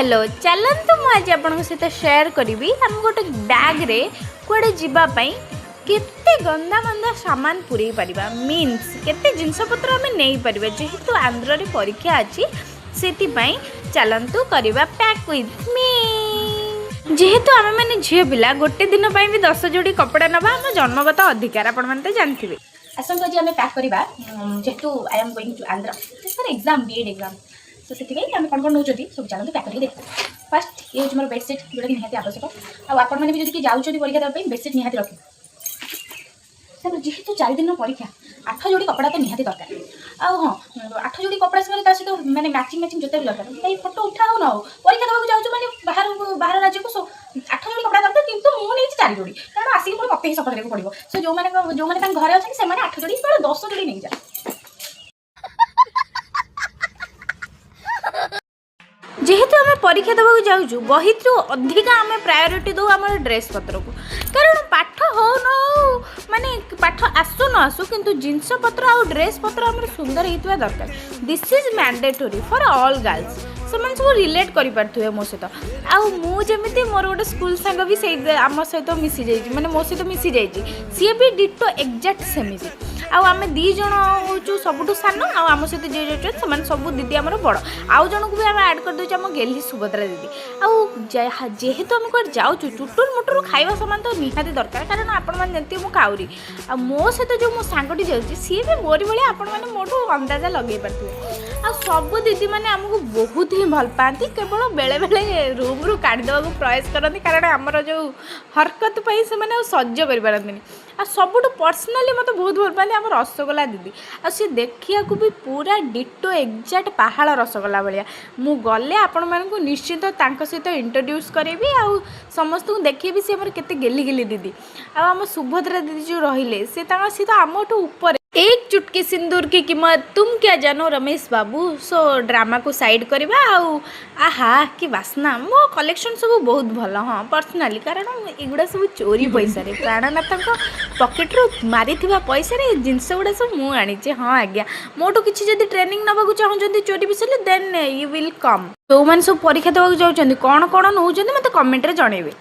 Hello चलतु मुझे आपन सहित शेयर करी आम गोटे बैग्रे कड़े जावाई केते गंदा गंदा सामान पूरे पारिबा मीन्स केते जिनसपत्र आम नहीं पारिबा जेहेतु आंध्र रे परीक्षा अच्छी से चलतु करवा पैक विथ मी जेहेतु आम मैंने झील पिला गोटे दिन भी 10 जोड़ी कपड़ा नवा आम जन्मगत अधिकार आपण मैंने जानते आसंत आज आम पैक करवा जेहेतु I am going to Andhra sir exam BEd exam तो से आम कौन कौन नौ सब चलते पैक करके देखो फास्ट ये हूँ मोर बेडसीट जोटा कि निहाती आवश्यक आपण मैंने भी जब जाऊँच परीक्षा देवाई बेडसीट निहाती रखें सर जेहेतु 4 दिन परीक्षा 8 जोड़ी कपड़ा तो निहाती दरकार आउ हाँ 8 जोड़ी कपड़ा से सहित मैंने मैचिंग जोते भी दरकार कहीं फोटो उठा हो ना हो परीक्षा देवाक जाऊँ मैंने बाहर राज्य को 8 जोड़ी कपड़ा दरकार किंतु मुझे 4 जोड़ी कारण आसिक मुझे मत ही सफा करने पड़ो सो जो मैंने घरे अच्छे से 8 जोड़ी 10 जोड़ी नहीं जा जेहेतु आम परीक्षा देवाक जाऊँ बही अधिका आम प्रायोरीटी दो आम ड्रेस पत्र को कारण पाठ हो न माने पाठ आसु न आसु किंतु जिनस पत्र आ ड्रेस पत्र आम सुंदर होता दरकार this is mandatory for all girls से सब रिलेट करें मो सहित आमती मोर गोटे स्कूल सांग भी से आम सहित मिसी जाइए माने मो सहित मिसी जाइए सी भी डिटो एक्जाक्ट सेमिति आम दी जन हूँ सबुठ सान आम सहित जी जाने सब दीदी आम बड़ आउ जन को भी आम आड कर देम गेली सुभद्रा दीदी जेहेतु आम कौन जाऊँ चुटुर मुटुर खाଇବା सामान तो निहाती दरकार कारण आपण मैंने जानते मु काउरी आ मो सहित जो मो सांगटी जाऊँगी सी भी मोरी भाई आपण मैंने मोठू अंदाजा लगे पारे आ सब दीदी मैंने आमको बहुत ही भल पाती केवल बेले बेले रूम रू काढ़ीदेवा प्रयास करती कारण आमर जो हरकत से सह्य करें आ सबुठ पर्सनाली मत बहुत भल पाती आम रसगोला दीदी आ सी देखिया भी पूरा डिटो एक्जाक्ट पहाड़ रसगोला भाया मु गले आपण मानक निश्चित सहित इंट्रोड्यूस करी आ समस्त को देखिए सी केते गेली गेली दीदी आम सुभद्रा दीदी जो रहिले से तो आमठू ऊपर एक चुटकी सिंदूर की कीमत तुम क्या जानो रमेश बाबू सो ड्रामा को साइड करवा आहा कि बास्ना मो कलेक्शन सब बहुत भल हाँ पर्सनाली कारण एगुड़ा सब चोरी पैसा प्राणनाथ पकेट रू मारी पैसा जिनस गुड़ा सब मुझे हाँ आज्ञा मोटू किसी जब ट्रेनिंग नवाक चाहते चोरी विषय देन यू विल कम जो मैंने सब परीक्षा देवाक जाऊँ कौन कौन नौ मत कमेंट रे जनइबे।